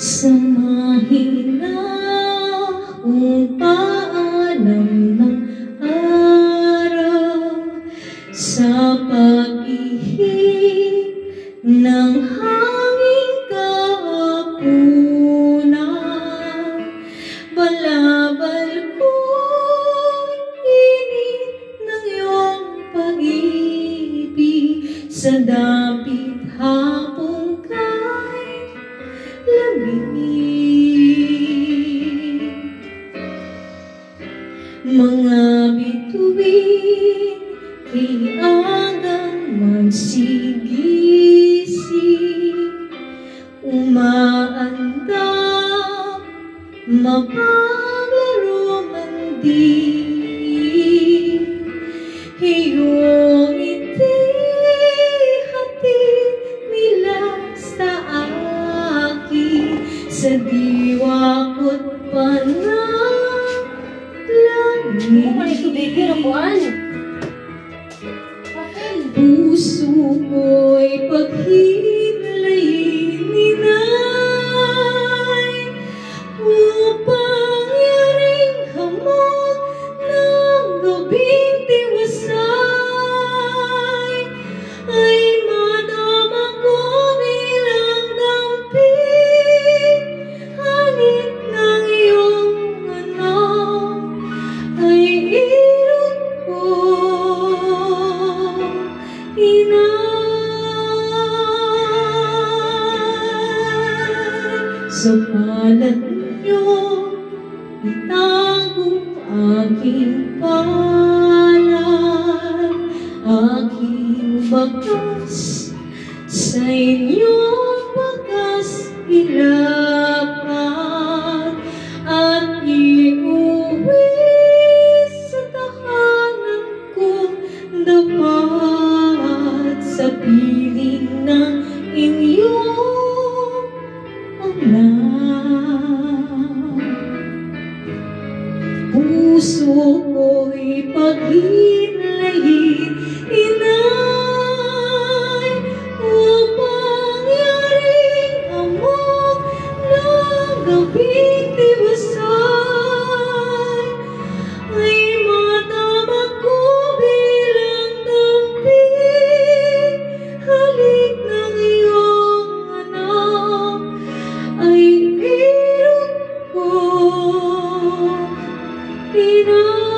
Sa mahinahong paalam ng araw, sa pag-ihip ng hanging kahapunan, balabal ko'y init ng iyong pag-ibig, sa dapit hapong kay lamig. Mga bituin kailangang magsigising, umaandam, mapaglaro man din. Iyong hatid nila sa akin, sa diwa ko't panalangin. Puso ko'y paghilayin ni Nay, upang yaring hamon ng gabing tiwasay, ay madama ko bilang damping halik ng iyong anak, ay irot ko, sa palad niyo itago aking palad, aking bakas sa inyong bakas ilapat, at iuwi sa tahanan kong dapat, sa piling ng inyong puso ko'y paghilayin, Inay, upang yaring hamon ng gabing tiwasay, ay madama ko bilang damping halik ng iyong anak, ay irot ko, Inay.